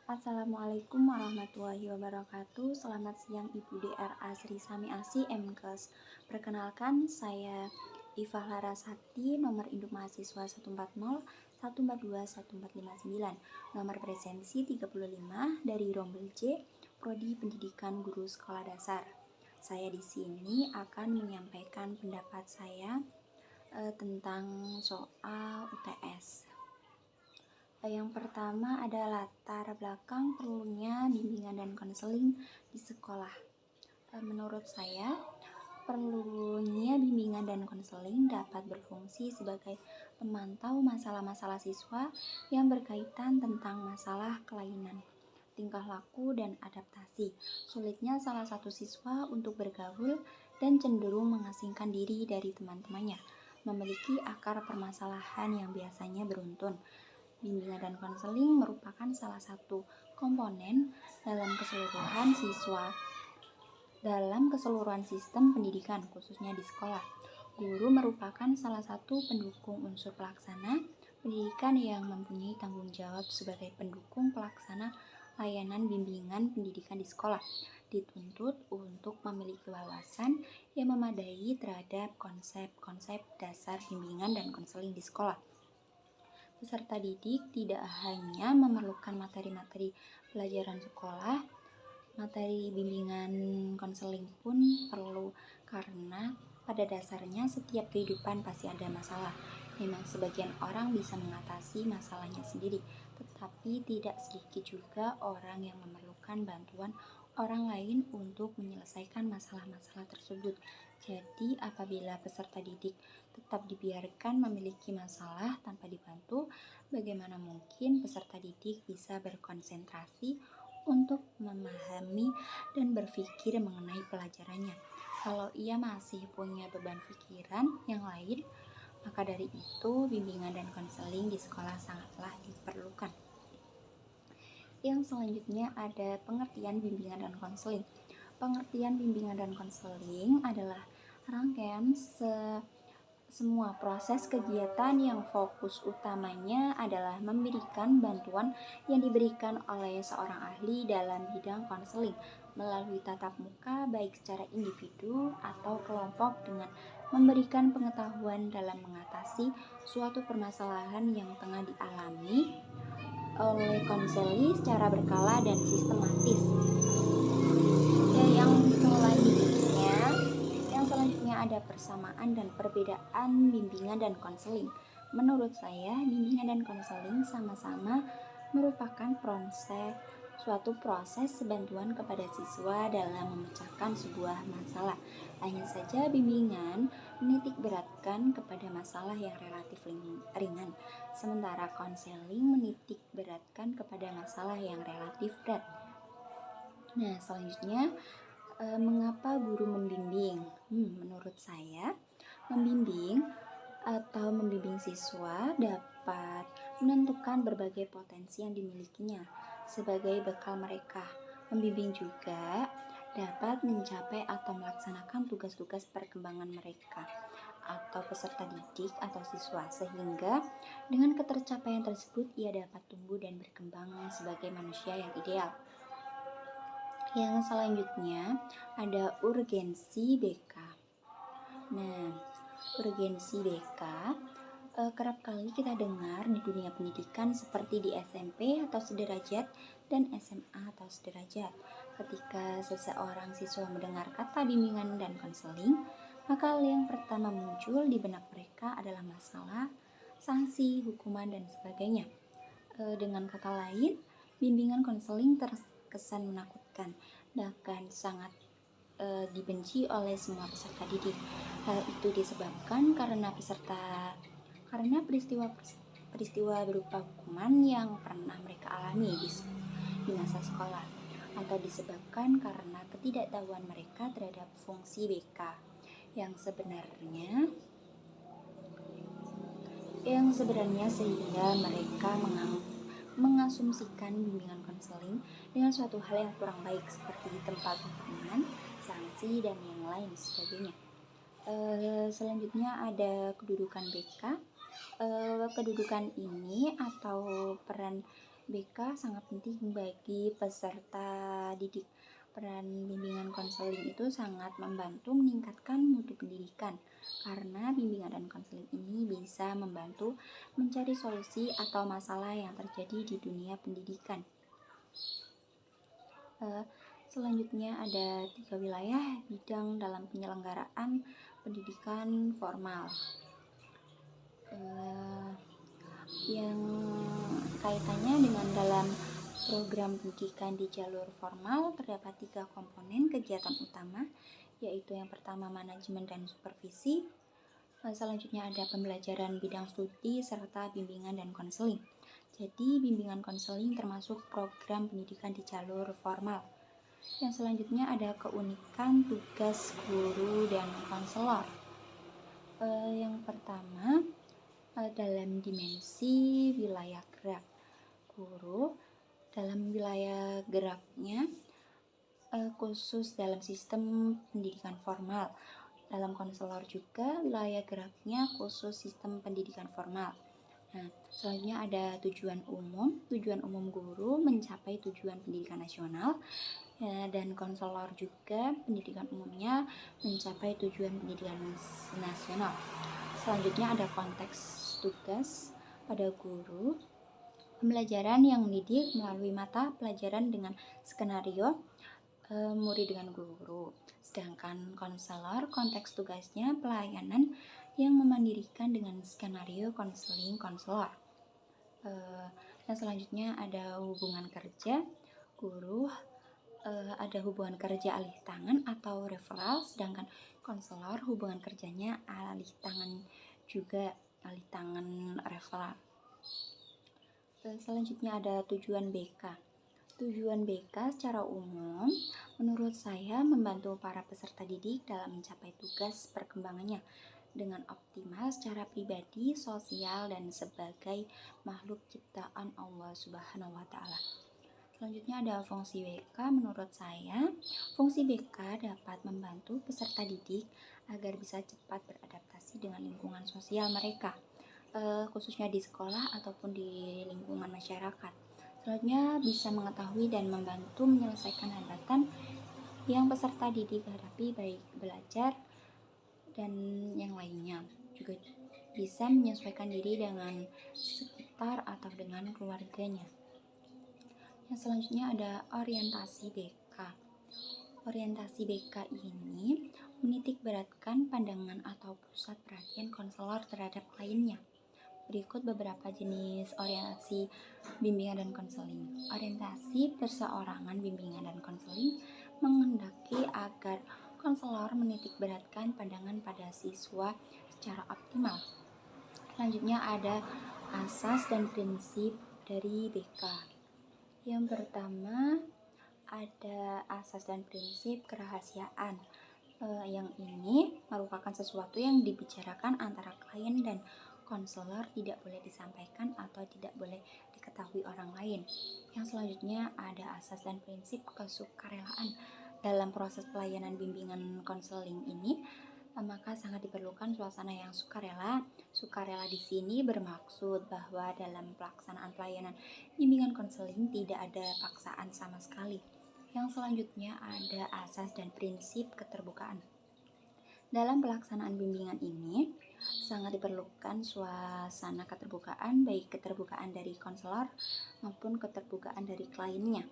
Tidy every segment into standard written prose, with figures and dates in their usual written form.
Assalamualaikum warahmatullahi wabarakatuh. Selamat siang Ibu DRA Sri Sami Asi MKes. Perkenalkan, saya Iva Larasati, nomor induk mahasiswa 140 142 1459, nomor presensi 35 dari Rombel C, Prodi Pendidikan Guru Sekolah Dasar. Saya di sini akan menyampaikan pendapat saya tentang soal UTS. Yang pertama ada latar belakang perlunya bimbingan dan konseling di sekolah. Menurut saya, perlunya bimbingan dan konseling dapat berfungsi sebagai pemantau masalah-masalah siswa yang berkaitan tentang masalah kelainan, tingkah laku, dan adaptasi. Sulitnya salah satu siswa untuk bergaul dan cenderung mengasingkan diri dari teman-temannya, memiliki akar permasalahan yang biasanya beruntun. Bimbingan dan konseling merupakan salah satu komponen dalam keseluruhan sistem pendidikan, khususnya di sekolah. Guru merupakan salah satu pendukung unsur pelaksana pendidikan yang mempunyai tanggung jawab sebagai pendukung pelaksana layanan bimbingan pendidikan di sekolah. Dituntut untuk memiliki wawasan yang memadai terhadap konsep-konsep dasar bimbingan dan konseling di sekolah. Peserta didik tidak hanya memerlukan materi-materi pelajaran sekolah, materi bimbingan konseling pun perlu, karena pada dasarnya setiap kehidupan pasti ada masalah. Memang sebagian orang bisa mengatasi masalahnya sendiri, tetapi tidak sedikit juga orang yang memerlukan bantuan orang lain untuk menyelesaikan masalah-masalah tersebut. Jadi, apabila peserta didik tetap dibiarkan memiliki masalah tanpa dibantu, bagaimana mungkin peserta didik bisa berkonsentrasi untuk memahami dan berpikir mengenai pelajarannya kalau ia masih punya beban pikiran yang lain? Maka dari itu, bimbingan dan konseling di sekolah sangatlah diperlukan. Yang selanjutnya ada pengertian bimbingan dan konseling. Pengertian bimbingan dan konseling adalah rangkaian semua proses kegiatan yang fokus utamanya adalah memberikan bantuan yang diberikan oleh seorang ahli dalam bidang konseling melalui tatap muka, baik secara individu atau kelompok, dengan memberikan pengetahuan dalam mengatasi suatu permasalahan yang tengah dialami oleh konseli secara berkala dan sistematis. Yang selanjutnya ada persamaan dan perbedaan bimbingan dan konseling. Menurut saya, bimbingan dan konseling sama-sama merupakan suatu proses bantuan kepada siswa dalam memecahkan sebuah masalah. Hanya saja bimbingan menitik beratkan kepada masalah yang relatif ringan, sementara konseling menitik beratkan kepada masalah yang relatif berat. Nah, selanjutnya, mengapa guru membimbing? Menurut saya, membimbing atau membimbing siswa dapat menentukan berbagai potensi yang dimilikinya sebagai bekal mereka. Membimbing juga dapat mencapai atau melaksanakan tugas-tugas perkembangan mereka atau peserta didik atau siswa, sehingga dengan ketercapaian tersebut ia dapat tumbuh dan berkembang sebagai manusia yang ideal. Yang selanjutnya ada urgensi BK. Nah, urgensi BK kerap kali kita dengar di dunia pendidikan seperti di SMP atau sederajat dan SMA atau sederajat. Ketika seseorang siswa mendengar kata bimbingan dan konseling, maka hal yang pertama muncul di benak mereka adalah masalah, sanksi, hukuman, dan sebagainya. Dengan kata lain, bimbingan konseling terkesan menakutkan, bahkan sangat dibenci oleh semua peserta didik. Hal itu disebabkan karena peristiwa berupa hukuman yang pernah mereka alami di masa sekolah, atau disebabkan karena ketidaktahuan mereka terhadap fungsi BK yang sebenarnya sehingga mereka mengasumsikan bimbingan konseling dengan suatu hal yang kurang baik seperti tempat hukuman, sanksi, dan yang lain sebagainya. Selanjutnya ada kedudukan BK. Kedudukan ini atau peran BK sangat penting bagi peserta didik. Peran bimbingan konseling itu sangat membantu meningkatkan mutu pendidikan, karena bimbingan dan konseling ini bisa membantu mencari solusi atau masalah yang terjadi di dunia pendidikan. Selanjutnya ada 3 wilayah bidang dalam penyelenggaraan pendidikan formal. Yang kaitannya dengan dalam program pendidikan di jalur formal terdapat 3 komponen kegiatan utama, yaitu yang pertama manajemen dan supervisi, selanjutnya ada pembelajaran bidang studi serta bimbingan dan konseling. Jadi bimbingan konseling termasuk program pendidikan di jalur formal. Yang selanjutnya ada keunikan tugas guru dan konselor. Yang pertama dalam dimensi wilayah gerak, guru dalam wilayah geraknya khusus dalam sistem pendidikan formal. Dalam konselor juga wilayah geraknya khusus sistem pendidikan formal. Nah, selanjutnya ada tujuan umum. Tujuan umum guru mencapai tujuan pendidikan nasional, dan konselor juga pendidikan umumnya mencapai tujuan pendidikan nasional. Selanjutnya ada konteks tugas pada guru. Pembelajaran yang mendidik melalui mata pelajaran dengan skenario murid dengan guru. Sedangkan konselor konteks tugasnya pelayanan yang memandirikan dengan skenario konseling konselor. Yang selanjutnya ada hubungan kerja guru, ada hubungan kerja alih tangan atau referral, sedangkan konselor hubungan kerjanya alih tangan juga, alih tangan referral. Selanjutnya ada tujuan BK. Tujuan BK secara umum menurut saya membantu para peserta didik dalam mencapai tugas perkembangannya dengan optimal secara pribadi, sosial, dan sebagai makhluk ciptaan Allah Subhanahu wa Ta'ala. Selanjutnya ada fungsi BK. Menurut saya, fungsi BK dapat membantu peserta didik agar bisa cepat beradaptasi dengan lingkungan sosial mereka, khususnya di sekolah ataupun di lingkungan masyarakat. Selanjutnya bisa mengetahui dan membantu menyelesaikan hambatan yang peserta didik hadapi, baik belajar dan yang lainnya. Juga bisa menyesuaikan diri dengan sekitar atau dengan keluarganya. Yang selanjutnya ada orientasi BK. Orientasi BK ini menitik beratkan pandangan atau pusat perhatian konselor terhadap kliennya. Berikut beberapa jenis orientasi bimbingan dan konseling. Orientasi perseorangan bimbingan dan konseling menghendaki agar konselor menitik beratkan pandangan pada siswa secara optimal. Selanjutnya ada asas dan prinsip dari BK. Yang pertama ada asas dan prinsip kerahasiaan. Yang ini merupakan sesuatu yang dibicarakan antara klien dan konselor, tidak boleh disampaikan atau tidak boleh diketahui orang lain. Yang selanjutnya ada asas dan prinsip kesukarelaan. Dalam proses pelayanan bimbingan konseling ini, maka sangat diperlukan suasana yang sukarela. Sukarela di sini bermaksud bahwa dalam pelaksanaan pelayanan bimbingan konseling tidak ada paksaan sama sekali. Yang selanjutnya ada asas dan prinsip keterbukaan. Dalam pelaksanaan bimbingan ini sangat diperlukan suasana keterbukaan, baik keterbukaan dari konselor maupun keterbukaan dari kliennya.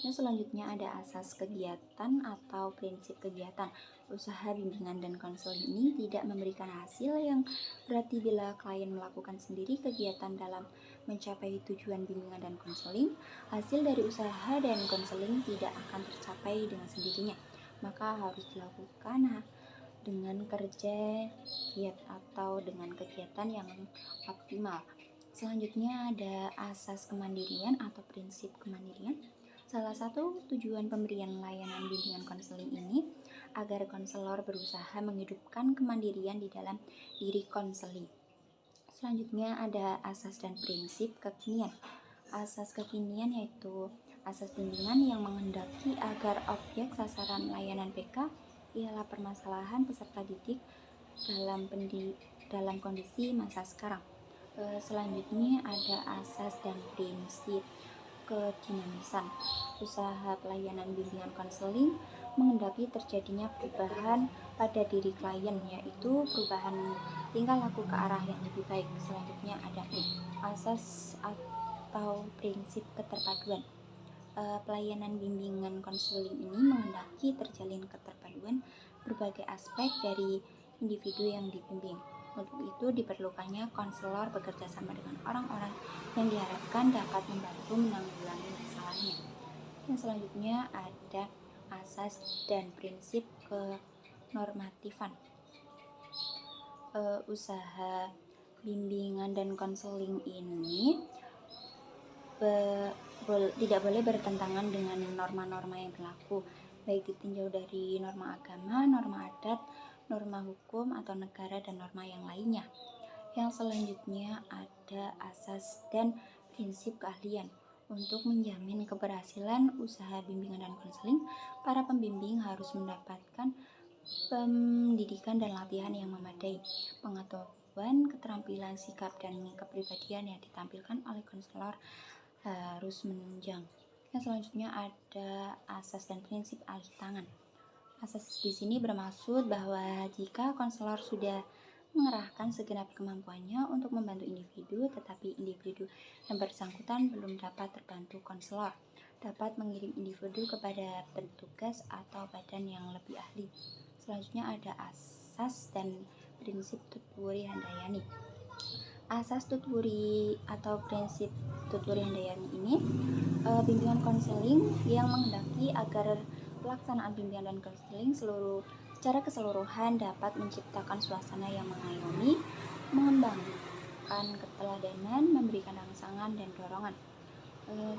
Yang selanjutnya ada asas kegiatan atau prinsip kegiatan. Usaha bimbingan dan konseling ini tidak memberikan hasil, yang berarti bila klien melakukan sendiri kegiatan dalam mencapai tujuan bimbingan dan konseling, hasil dari usaha dan konseling tidak akan tercapai dengan sendirinya, maka harus dilakukan dengan kerja giat atau dengan kegiatan yang optimal. Selanjutnya ada asas kemandirian atau prinsip kemandirian. Salah satu tujuan pemberian layanan bimbingan konseling ini agar konselor berusaha menghidupkan kemandirian di dalam diri konseling. Selanjutnya ada asas dan prinsip kekinian. Asas kekinian yaitu asas bimbingan yang menghendaki agar objek sasaran layanan BK ialah permasalahan peserta didik dalam kondisi masa sekarang. Selanjutnya ada asas dan prinsip kedinamisan. Usaha pelayanan bimbingan konseling menghendaki terjadinya perubahan pada diri klien, yaitu perubahan tingkah laku ke arah yang lebih baik. Selanjutnya ada asas atau prinsip keterpaduan. Pelayanan bimbingan konseling ini menghendaki terjalin keterpaduan berbagai aspek dari individu yang dibimbing. Untuk itu diperlukannya konselor bekerja sama dengan orang-orang yang diharapkan dapat membantu menanggulangi masalahnya. Yang selanjutnya ada asas dan prinsip kenormatifan. Usaha bimbingan dan konseling ini tidak boleh bertentangan dengan norma-norma yang berlaku, baik ditinjau dari norma agama, norma adat, norma hukum atau negara, dan norma yang lainnya. Yang selanjutnya ada asas dan prinsip keahlian. Untuk menjamin keberhasilan usaha bimbingan dan konseling, para pembimbing harus mendapatkan pendidikan dan latihan yang memadai. Pengetahuan, keterampilan, sikap, dan kepribadian yang ditampilkan oleh konselor harus menunjang. Yang selanjutnya ada asas dan prinsip alih tangan. Asas di sini bermaksud bahwa jika konselor sudah mengerahkan segenap kemampuannya untuk membantu individu, tetapi individu yang bersangkutan belum dapat terbantu, konselor dapat mengirim individu kepada petugas atau badan yang lebih ahli. Selanjutnya ada asas dan prinsip Tutwuri Handayani. Asas Tutwuri atau prinsip Tutwuri Handayani ini bimbingan konseling yang menghendaki agar pelaksanaan bimbingan dan konseling secara keseluruhan dapat menciptakan suasana yang mengayomi, mengembangkan keteladanan, memberikan rangsangan dan dorongan.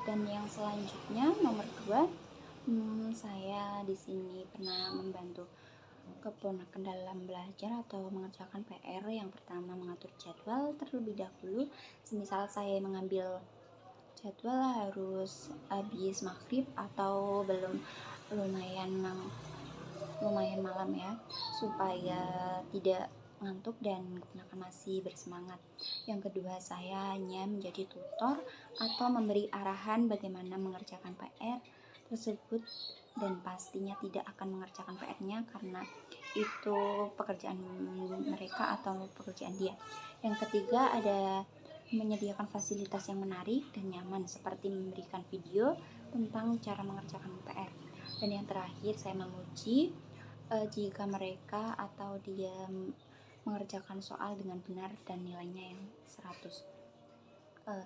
Dan yang selanjutnya nomor 2, saya di sini pernah membantu keponakan dalam belajar atau mengerjakan PR. Yang pertama, mengatur jadwal terlebih dahulu. Semisal saya mengambil jadwal harus habis maghrib atau belum, lumayan malam ya, supaya tidak ngantuk dan keponakan masih bersemangat. Yang kedua, saya hanya menjadi tutor atau memberi arahan bagaimana mengerjakan PR tersebut, dan pastinya tidak akan mengerjakan PR-nya karena itu pekerjaan mereka atau pekerjaan dia. Yang ketiga, ada menyediakan fasilitas yang menarik dan nyaman seperti memberikan video tentang cara mengerjakan PR. Dan yang terakhir, saya menguji jika mereka atau dia mengerjakan soal dengan benar dan nilainya yang 100.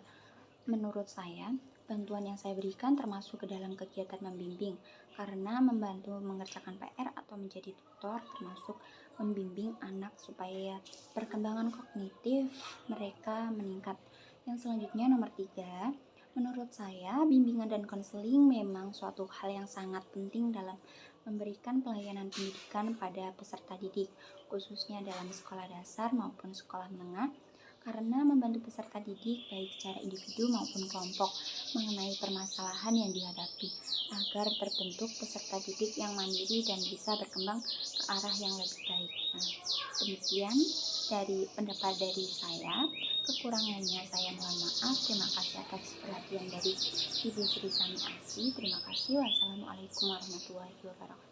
Menurut saya, bantuan yang saya berikan termasuk ke dalam kegiatan membimbing, karena membantu mengerjakan PR atau menjadi tutor termasuk membimbing anak supaya perkembangan kognitif mereka meningkat. Yang selanjutnya nomor 3, menurut saya bimbingan dan konseling memang suatu hal yang sangat penting dalam memberikan pelayanan pendidikan pada peserta didik, khususnya dalam sekolah dasar maupun sekolah menengah, karena membantu peserta didik baik secara individu maupun kelompok mengenai permasalahan yang dihadapi agar terbentuk peserta didik yang mandiri dan bisa berkembang ke arah yang lebih baik. Demikian dari pendapat dari saya. Kekurangannya saya mohon maaf. Terima kasih atas perhatian dari Ibu Sri Sami Asih. Terima kasih. Wassalamualaikum warahmatullahi wabarakatuh.